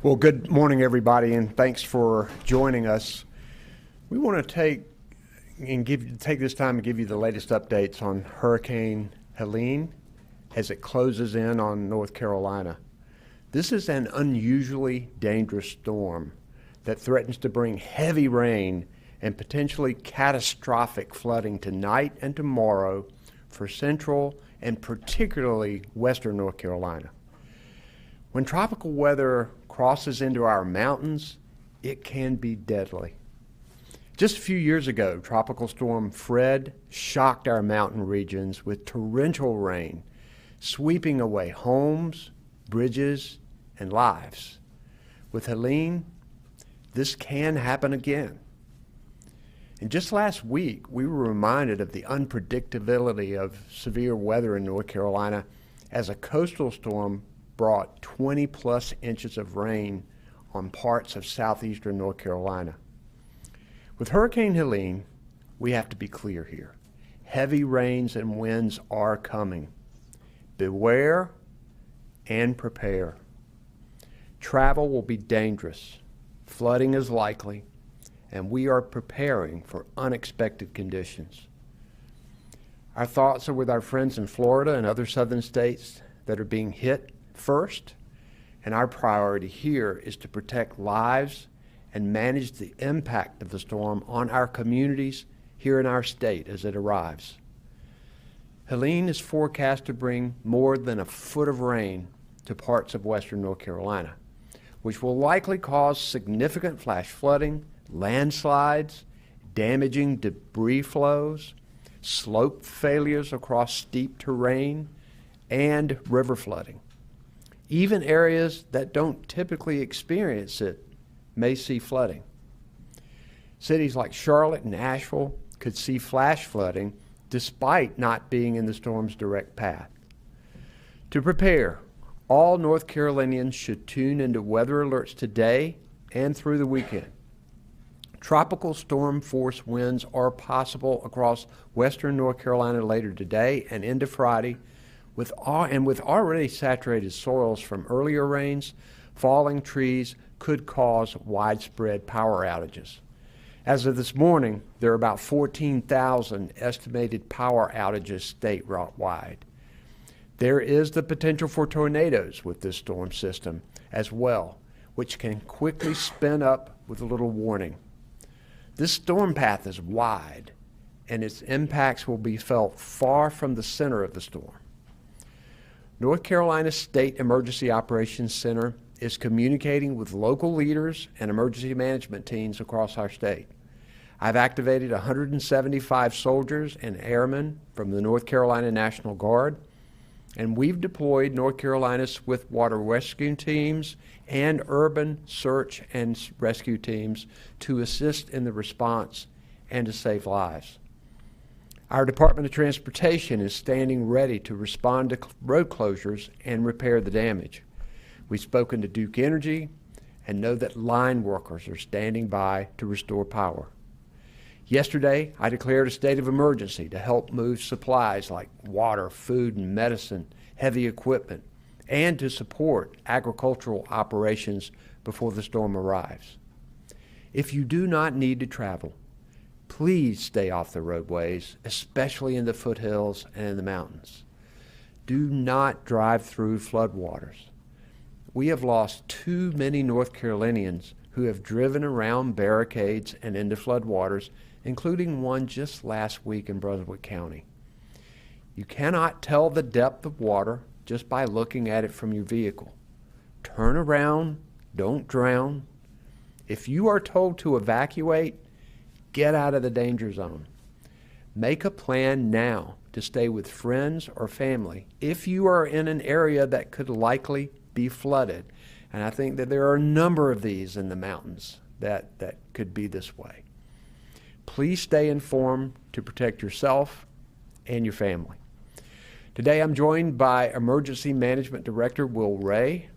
Well, good morning, everybody, and thanks for joining us. We want to take this time and give you the latest updates on Hurricane Helene as it closes in on North Carolina. This is an unusually dangerous storm that threatens to bring heavy rain and potentially catastrophic flooding tonight and tomorrow for central and particularly western North Carolina. When tropical weather crosses into our mountains, it can be deadly. Just a few years ago, Tropical Storm Fred shocked our mountain regions with torrential rain, sweeping away homes, bridges, and lives. With Helene, this can happen again. And just last week, we were reminded of the unpredictability of severe weather in North Carolina as a coastal storm brought 20-plus inches of rain on parts of southeastern North Carolina. With Hurricane Helene, we have to be clear here. Heavy rains and winds are coming. Beware and prepare. Travel will be dangerous. Flooding is likely, and we are preparing for unexpected conditions. Our thoughts are with our friends in Florida and other southern states that are being hit first, and our priority here is to protect lives and manage the impact of the storm on our communities here in our state as it arrives. Helene is forecast to bring more than a foot of rain to parts of western North Carolina, which will likely cause significant flash flooding, landslides, damaging debris flows, slope failures across steep terrain, and river flooding. Even areas that don't typically experience it may see flooding. Cities like Charlotte and Asheville could see flash flooding despite not being in the storm's direct path. To prepare, all North Carolinians should tune into weather alerts today and through the weekend. Tropical storm force winds are possible across western North Carolina later today and into Friday. With already saturated soils from earlier rains, falling trees could cause widespread power outages. As of this morning, there are about 14,000 estimated power outages statewide. There is the potential for tornadoes with this storm system as well, which can quickly spin up with a little warning. This storm path is wide, and its impacts will be felt far from the center of the storm. North Carolina State Emergency Operations Center is communicating with local leaders and emergency management teams across our state. I've activated 175 soldiers and airmen from the North Carolina National Guard, and we've deployed North Carolina Swift Water Rescue teams and urban search and rescue teams to assist in the response and to save lives. Our Department of Transportation is standing ready to respond to road closures and repair the damage. We've spoken to Duke Energy and know that line workers are standing by to restore power. Yesterday, I declared a state of emergency to help move supplies like water, food, and medicine, heavy equipment, and to support agricultural operations before the storm arrives. If you do not need to travel, please stay off the roadways, especially in the foothills and in the mountains. Do not drive through floodwaters. We have lost too many North Carolinians who have driven around barricades and into floodwaters, including one just last week in Brunswick County. You cannot tell the depth of water just by looking at it from your vehicle. Turn around, don't drown. If you are told to evacuate, get out of the danger zone. Make a plan now to stay with friends or family if you are in an area that could likely be flooded. And I think that there are a number of these in the mountains that could be this way. Please stay informed to protect yourself and your family. Today I'm joined by Emergency Management Director Will Ray,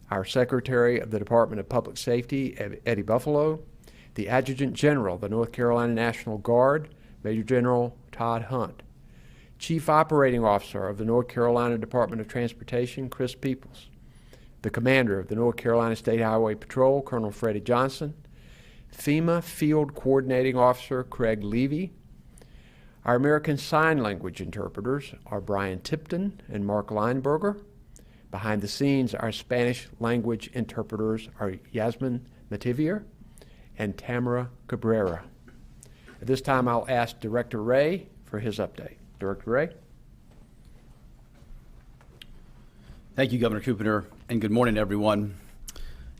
our Secretary of the Department of Public Safety, Eddie Buffalo, the Adjutant General of the North Carolina National Guard, Major General Todd Hunt, Chief Operating Officer of the North Carolina Department of Transportation, Chris Peoples, the commander of the North Carolina State Highway Patrol, Colonel Freddie Johnson, FEMA Field Coordinating Officer Craig Levy. Our American Sign Language interpreters are Brian Tipton and Mark Lineberger. Behind the scenes, our Spanish language interpreters are Yasmin Mativier and Tamara Cabrera. At this time, I'll ask Director Ray for his update. Director Ray? Thank you, Governor Cooper, and good morning, everyone.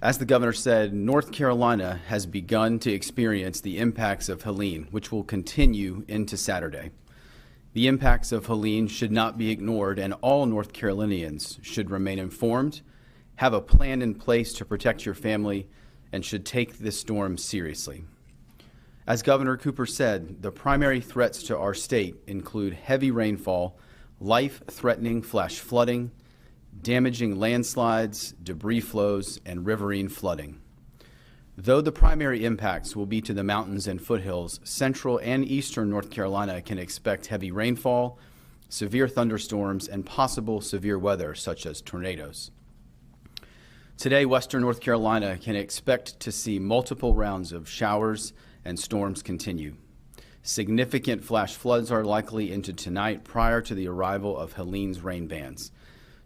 As the governor said, North Carolina has begun to experience the impacts of Helene, which will continue into Saturday. The impacts of Helene should not be ignored, and all North Carolinians should remain informed, have a plan in place to protect your family, and should take this storm seriously. As Governor Cooper said, the primary threats to our state include heavy rainfall, life-threatening flash flooding, damaging landslides, debris flows, and riverine flooding. Though the primary impacts will be to the mountains and foothills, central and eastern North Carolina can expect heavy rainfall, severe thunderstorms, and possible severe weather such as tornadoes. Today, western North Carolina can expect to see multiple rounds of showers and storms continue. Significant flash floods are likely into tonight prior to the arrival of Helene's rain bands.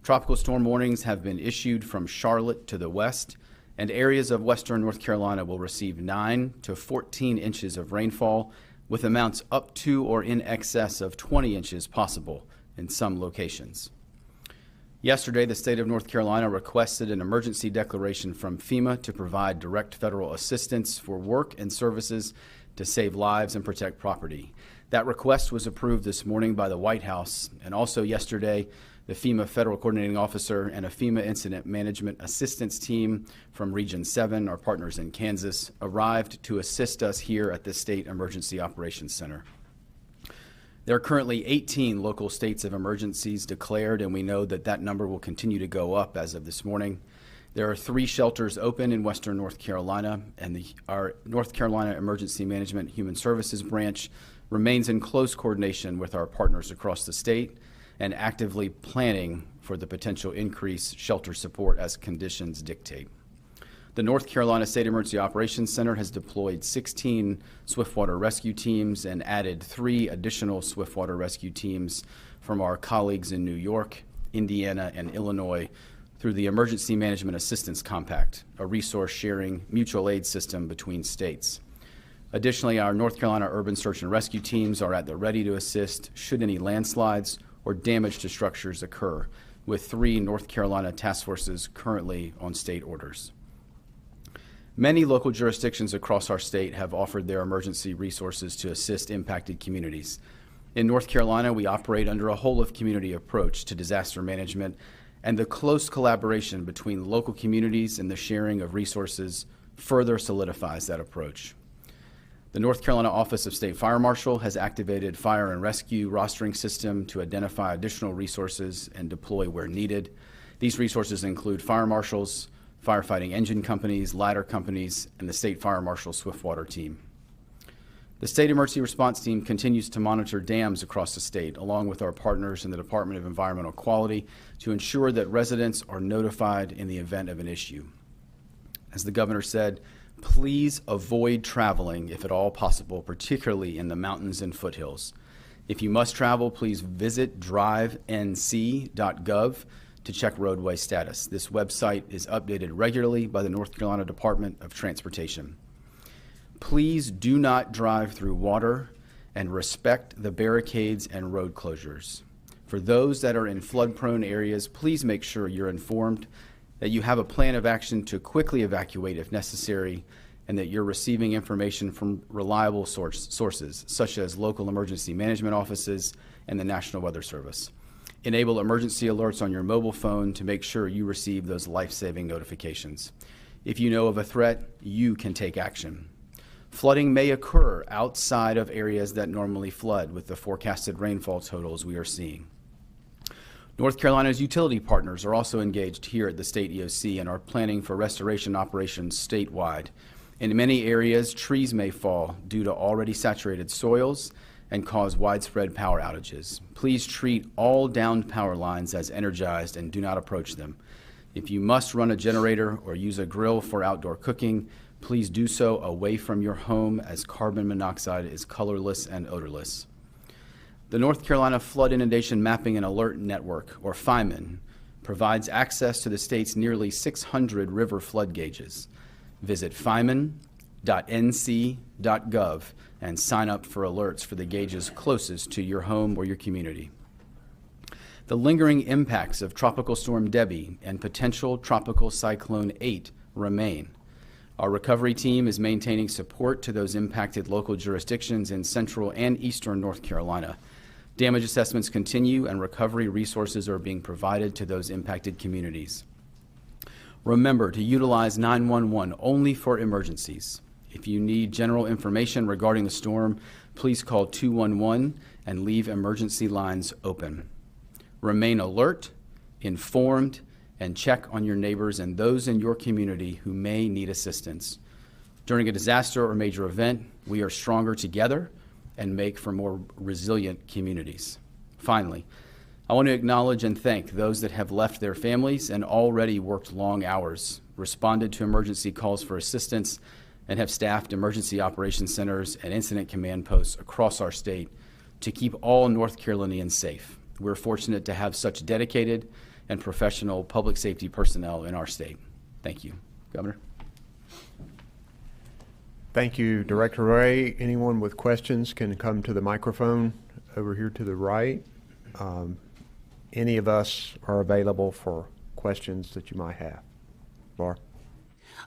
Tropical storm warnings have been issued from Charlotte to the west, and areas of western North Carolina will receive 9 to 14 inches of rainfall, with amounts up to or in excess of 20 inches possible in some locations. Yesterday, the state of North Carolina requested an emergency declaration from FEMA to provide direct federal assistance for work and services to save lives and protect property. That request was approved this morning by the White House, and also yesterday, the FEMA Federal Coordinating Officer and a FEMA Incident Management Assistance Team from Region 7, our partners in Kansas, arrived to assist us here at the State Emergency Operations Center. There are currently 18 local states of emergencies declared, and we know that that number will continue to go up as of this morning. There are 3 shelters open in western North Carolina, and our North Carolina Emergency Management Human Services branch remains in close coordination with our partners across the state and actively planning for the potential increased shelter support as conditions dictate. The North Carolina State Emergency Operations Center has deployed 16 swiftwater rescue teams and added 3 additional swiftwater rescue teams from our colleagues in New York, Indiana, and Illinois through the Emergency Management Assistance Compact, a resource sharing mutual aid system between states. Additionally, our North Carolina urban search and rescue teams are at the ready to assist should any landslides or damage to structures occur, with 3 North Carolina task forces currently on state orders. Many local jurisdictions across our state have offered their emergency resources to assist impacted communities. In North Carolina, we operate under a whole-of-community approach to disaster management, and the close collaboration between local communities and the sharing of resources further solidifies that approach. The North Carolina Office of State Fire Marshal has activated fire and rescue rostering system to identify additional resources and deploy where needed. These resources include fire marshals, firefighting engine companies, ladder companies, and the State Fire Marshal Swiftwater team. The State Emergency Response Team continues to monitor dams across the state, along with our partners in the Department of Environmental Quality, to ensure that residents are notified in the event of an issue. As the governor said, please avoid traveling if at all possible, particularly in the mountains and foothills. If you must travel, please visit drivenc.gov to check roadway status. This website is updated regularly by the North Carolina Department of Transportation. Please do not drive through water and respect the barricades and road closures. For those that are in flood-prone areas, please make sure you're informed, that you have a plan of action to quickly evacuate if necessary, and that you're receiving information from reliable sources, such as local emergency management offices and the National Weather Service. Enable emergency alerts on your mobile phone to make sure you receive those life-saving notifications. If you know of a threat, you can take action. Flooding may occur outside of areas that normally flood with the forecasted rainfall totals we are seeing. North Carolina's utility partners are also engaged here at the state EOC and are planning for restoration operations statewide. In many areas, trees may fall due to already saturated soils and cause widespread power outages. Please treat all downed power lines as energized and do not approach them. If you must run a generator or use a grill for outdoor cooking, please do so away from your home, as carbon monoxide is colorless and odorless. The North Carolina Flood Inundation Mapping and Alert Network, or FIMAN, provides access to the state's nearly 600 river flood gauges. Visit fiman.nc.gov and sign up for alerts for the gauges closest to your home or your community. The lingering impacts of Tropical Storm Debby and potential Tropical Cyclone 8 remain. Our recovery team is maintaining support to those impacted local jurisdictions in central and eastern North Carolina. Damage assessments continue and recovery resources are being provided to those impacted communities. Remember to utilize 911 only for emergencies. If you need general information regarding the storm, please call 211 and leave emergency lines open. Remain alert, informed, and check on your neighbors and those in your community who may need assistance. During a disaster or major event, we are stronger together and make for more resilient communities. Finally, I want to acknowledge and thank those that have left their families and already worked long hours, responded to emergency calls for assistance, and have staffed emergency operations centers and incident command posts across our state to keep all North Carolinians safe. We're fortunate to have such dedicated and professional public safety personnel in our state. Thank you. Governor. Thank you, Director Ray. Anyone with questions can come to the microphone over here to the right. Any of us are available for questions that you might have. Laura.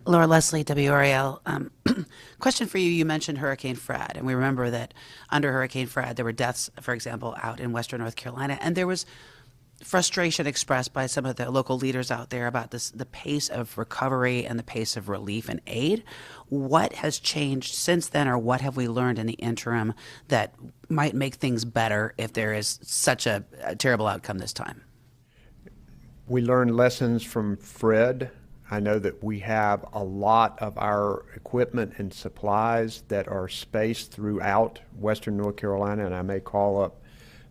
Laura Leslie, WRAL. Question for you. You mentioned Hurricane Fred, and we remember that under Hurricane Fred, there were deaths, for example, out in western North Carolina, and there was frustration expressed by some of the local leaders out there about the pace of recovery and the pace of relief and aid. What has changed since then, or what have we learned in the interim that might make things better if there is such a terrible outcome this time? We learned lessons from Fred. I know that we have a lot of our equipment and supplies that are spaced throughout western North Carolina, and I may call up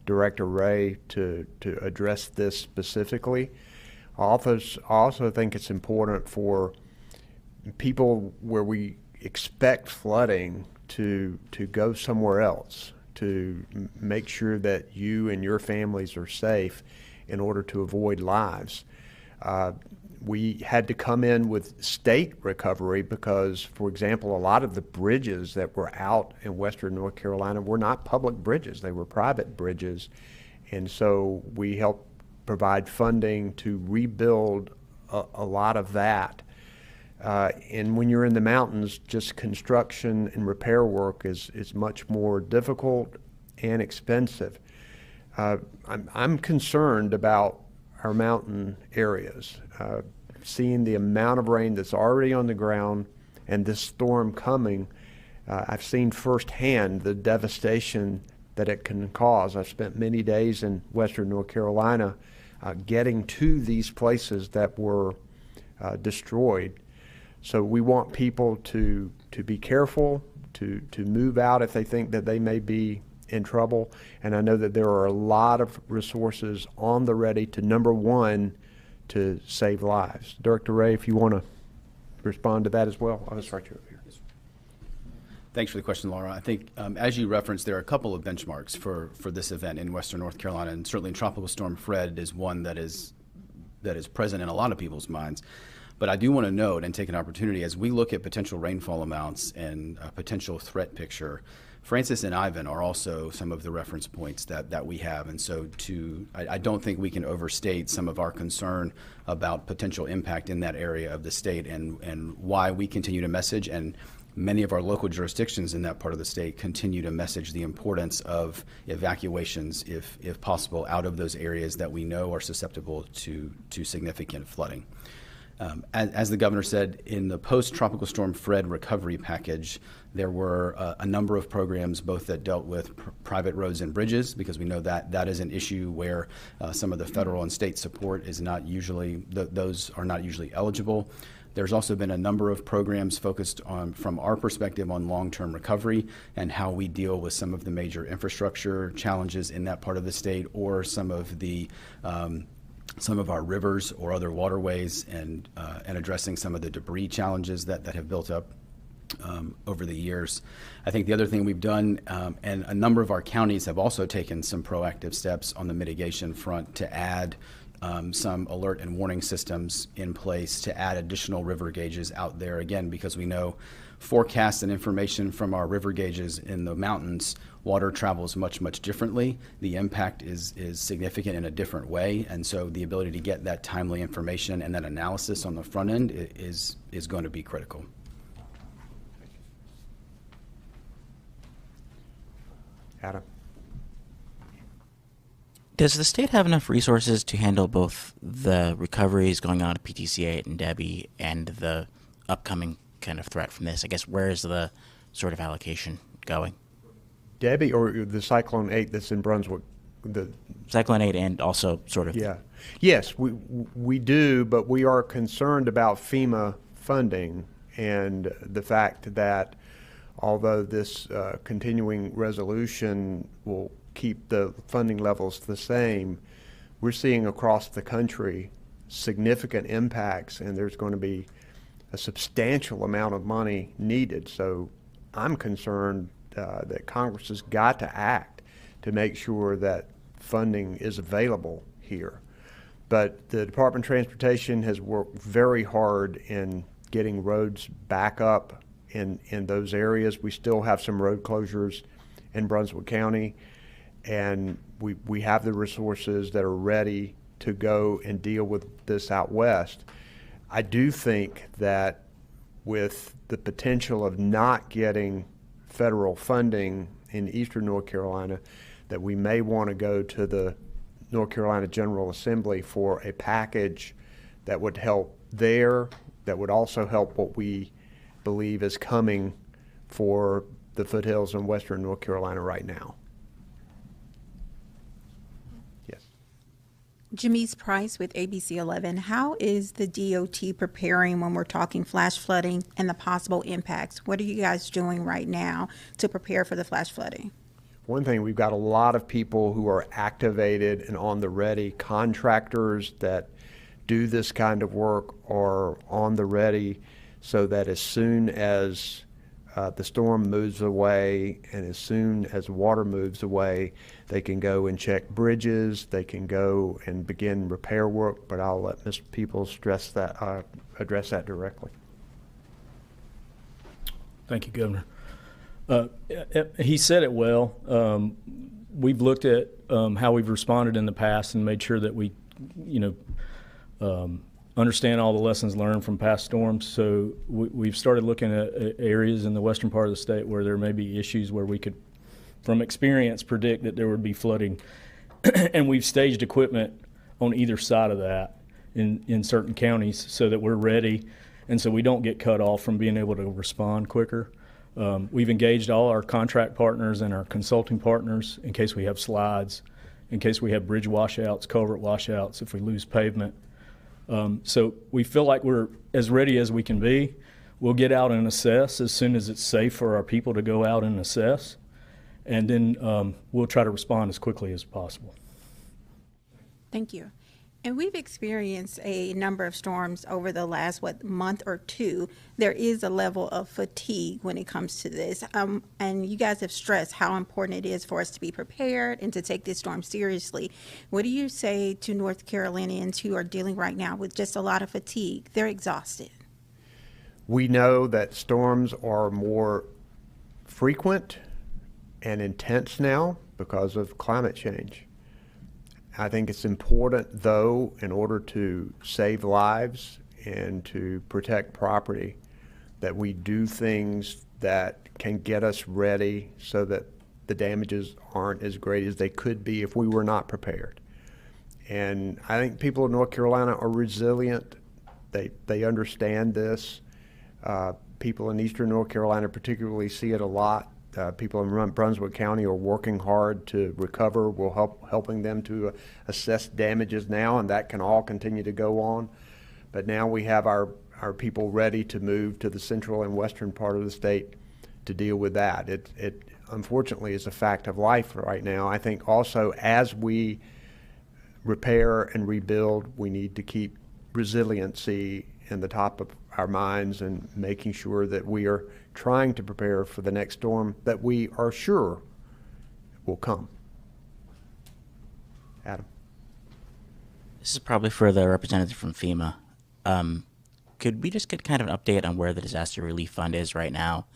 Director Ray to address this specifically. I also think it's important for people where we expect flooding to go somewhere else, to make sure that you and your families are safe in order to avoid lives. We had to come in with state recovery because, for example, a lot of the bridges that were out in western North Carolina were not public bridges. They were private bridges. And so we helped provide funding to rebuild a lot of that. And when you're in the mountains, just construction and repair work is much more difficult and expensive. I'm concerned about our mountain areas. Seeing the amount of rain that's already on the ground and this storm coming, I've seen firsthand the devastation that it can cause. I've spent many days in western North Carolina getting to these places that were destroyed. So we want people to be careful, to move out if they think that they may be in trouble. And I know that there are a lot of resources on the ready to, number one, to save lives. Director Ray, if you want to respond to that as well. I'll start you over here. Thanks for the question, Laura. I think, as you referenced, there are a couple of benchmarks for this event in western North Carolina, and certainly Tropical Storm Fred is one that is present in a lot of people's minds. But I do want to note and take an opportunity as we look at potential rainfall amounts and a potential threat picture. Francis and Ivan are also some of the reference points that we have, and so I don't think we can overstate some of our concern about potential impact in that area of the state and why we continue to message, and many of our local jurisdictions in that part of the state continue to message the importance of evacuations, if possible, out of those areas that we know are susceptible to significant flooding. As the governor said, in the post-Tropical Storm Fred recovery package, there were a number of programs both that dealt with private roads and bridges, because we know that is an issue where some of the federal and state support is not usually, those are not usually eligible. There's also been a number of programs focused on, from our perspective, on long-term recovery and how we deal with some of the major infrastructure challenges in that part of the state, or some of the some of our rivers or other waterways and addressing some of the debris challenges that have built up over the years. I think the other thing we've done, and a number of our counties have also taken some proactive steps on the mitigation front to add some alert and warning systems in place, to add additional river gauges out there, again, because we know forecasts and information from our river gauges in the mountains, water travels much, much differently. The impact is significant in a different way, and so the ability to get that timely information and that analysis on the front end is going to be critical. Adam? Does the state have enough resources to handle both the recoveries going on at PTC8 and Debbie and the upcoming kind of threat from this? I guess where is the sort of allocation going? Debbie or the Cyclone 8 that's in Brunswick? Cyclone 8 and also sort of... Yeah. Yes, we do, but we are concerned about FEMA funding and the fact that although this continuing resolution will keep the funding levels the same, we're seeing across the country significant impacts, and there's going to be a substantial amount of money needed. So I'm concerned that Congress has got to act to make sure that funding is available here. But the Department of Transportation has worked very hard in getting roads back up in those areas. We still have some road closures in Brunswick County, and we have the resources that are ready to go and deal with this out west. I do think that with the potential of not getting federal funding in eastern North Carolina, that we may want to go to the North Carolina General Assembly for a package that would help there, that would also help what we believe is coming for the foothills in western North Carolina right now. Yes. Jamise Price with ABC 11. How is the DOT preparing when we're talking flash flooding and the possible impacts? What are you guys doing right now to prepare for the flash flooding? One thing, we've got a lot of people who are activated and on the ready. Contractors that do this kind of work are on the ready, so that as soon as the storm moves away and as soon as water moves away, they can go and check bridges, they can go and begin repair work, but I'll let Mr. Peoples address that directly. Thank you, Governor. He said it well. We've looked at how we've responded in the past and made sure that we, understand all the lessons learned from past storms. So we've started looking at areas in the western part of the state where there may be issues where we could, from experience, predict that there would be flooding. And we've staged equipment on either side of that in certain counties so that we're ready and so we don't get cut off from being able to respond quicker. We've engaged all our contract partners and our consulting partners in case we have slides, in case we have bridge washouts, culvert washouts, if we lose pavement. So we feel like we're as ready as we can be. We'll get out and assess as soon as it's safe for our people to go out and assess. And then we'll try to respond as quickly as possible. Thank you. And we've experienced a number of storms over the last, month or two. There is a level of fatigue when it comes to this. And you guys have stressed how important it is for us to be prepared and to take this storm seriously. What do you say to North Carolinians who are dealing right now with just a lot of fatigue? They're exhausted. We know that storms are more frequent and intense now because of climate change. I think it's important, though, in order to save lives and to protect property, that we do things that can get us ready so that the damages aren't as great as they could be if we were not prepared. And I think people in North Carolina are resilient. They understand this. People in eastern North Carolina particularly see it a lot. People in Brunswick County are working hard to recover. We're helping them to assess damages now, and that can all continue to go on. But now we have our people ready to move to the central and western part of the state to deal with that. It unfortunately is a fact of life right now. I think also as we repair and rebuild, we need to keep resiliency in the top of our minds and making sure that we are trying to prepare for the next storm that we are sure will come. Adam. This is probably for the representative from FEMA. Could we just get kind of an update on where the disaster relief fund is right now,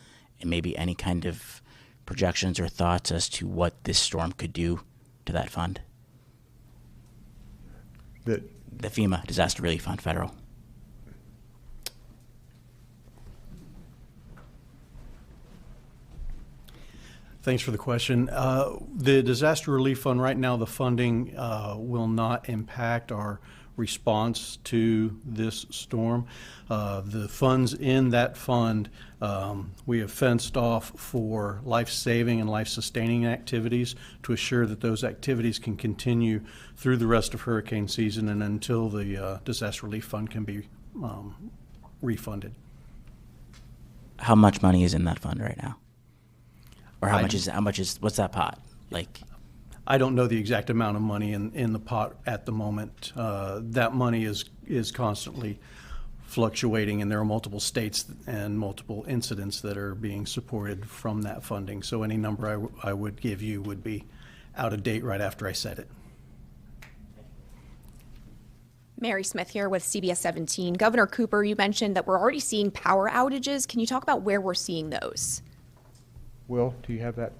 and maybe any kind of projections or thoughts as to what this storm could do to that fund? The FEMA Disaster Relief Fund, federal. Thanks for the question. The Disaster Relief Fund, right now, the funding will not impact our response to this storm. The funds in that fund, we have fenced off for life-saving and life-sustaining activities to assure that those activities can continue through the rest of hurricane season and until the Disaster Relief Fund can be refunded. How much money is in that fund right now? Or how much is what's that pot? Like, I don't know the exact amount of money in the pot at the moment. That money is constantly fluctuating, and there are multiple states and multiple incidents that are being supported from that funding. So any number I would give you would be out of date right after I said it. Mary Smith here with CBS 17. Governor Cooper, you mentioned that we're already seeing power outages. Can you talk about where we're seeing those? Will, do you have that?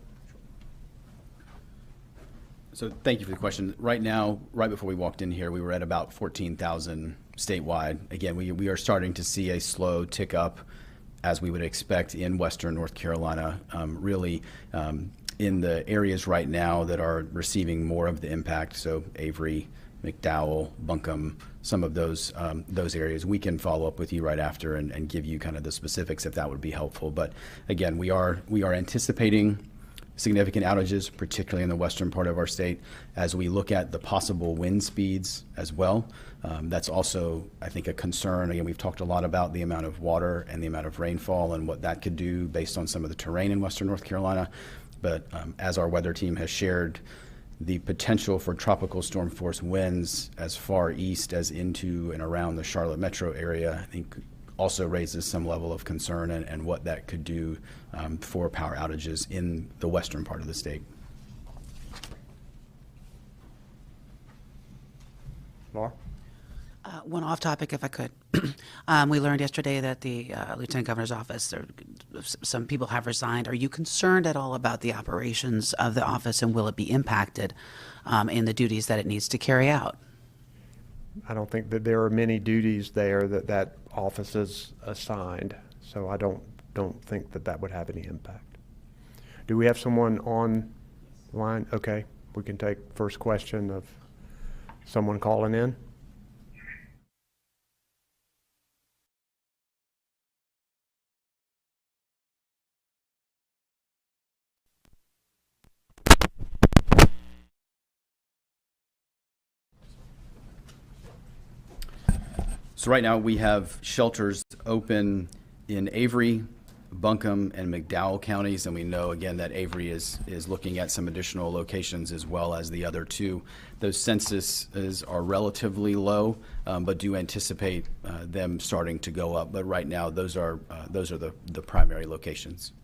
So thank you for the question. Right now, right before we walked in here, we were at about 14,000 statewide. Again, we are starting to see a slow tick up, as we would expect in Western North Carolina, really in the areas right now that are receiving more of the impact. So Avery, McDowell, Buncombe, some of those areas. We can follow up with you right after and give you kind of the specifics if that would be helpful. But again, we are anticipating significant outages, particularly in the western part of our state, as we look at the possible wind speeds as well. That's also, I think, a concern. Again, we've talked a lot about the amount of water and the amount of rainfall and what that could do based on some of the terrain in Western North Carolina. But as our weather team has shared, the potential for tropical storm force winds as far east as into and around the Charlotte metro area, I think, also raises some level of concern and what that could do for power outages in the western part of the state. Laura? One off topic, if I could. We learned yesterday that the Lieutenant Governor's office, some people have resigned. Are you concerned at all about the operations of the office, and will it be impacted in the duties that it needs to carry out? I don't think that there are many duties there that office is assigned, so I don't think that would have any impact. Do we have someone on line? Okay, we can take first question of someone calling in. So right now we have shelters open in Avery, Buncombe, and McDowell counties, and we know again that Avery is looking at some additional locations as well as the other two. Those censuses are relatively low, but do anticipate them starting to go up. But right now those are the primary locations.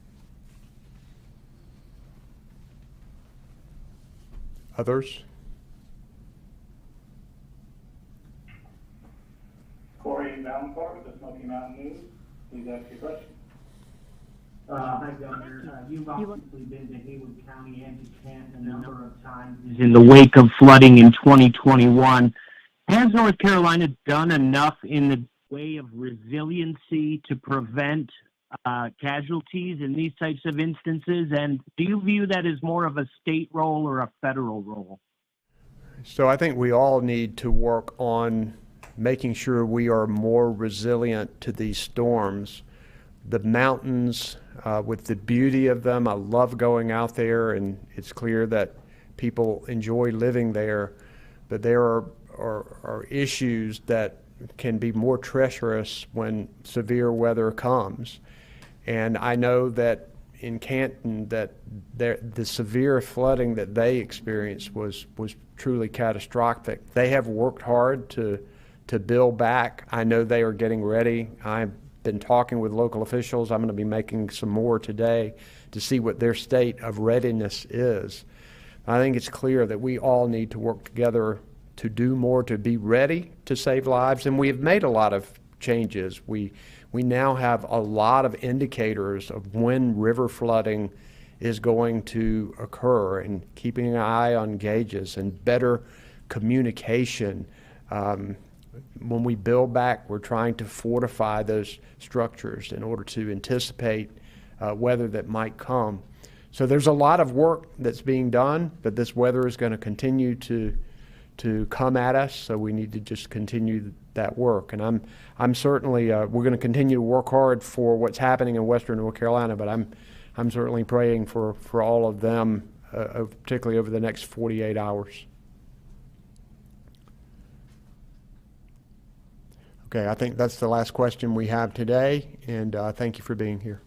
Others? Corey Valencourt with the Smoky Mountain News. Please ask your question. Hi, Governor. You've obviously been to Haywood County and to Canton a number of times in the wake of flooding in 2021. Has North Carolina done enough in the way of resiliency to prevent casualties in these types of instances? And do you view that as more of a state role or a federal role? So I think we all need to work on making sure we are more resilient to these storms. The mountains, with the beauty of them, I love going out there, and it's clear that people enjoy living there, but there are issues that can be more treacherous when severe weather comes. And I know that in Canton that the severe flooding that they experienced was truly catastrophic. They have worked hard to build back. I know they are getting ready. I've been talking with local officials. I'm going to be making some more today to see what their state of readiness is. I think it's clear that we all need to work together to do more, to be ready to save lives, and we have made a lot of changes. We now have a lot of indicators of when river flooding is going to occur, and keeping an eye on gauges and better communication. When we build back, we're trying to fortify those structures in order to anticipate weather that might come. So there's a lot of work that's being done, but this weather is going to continue to come at us, so we need to just continue that work. And I'm certainly we're going to continue to work hard for what's happening in Western North Carolina, but I'm certainly praying for all of them, particularly over the next 48 hours. Okay, I think that's the last question we have today, and thank you for being here.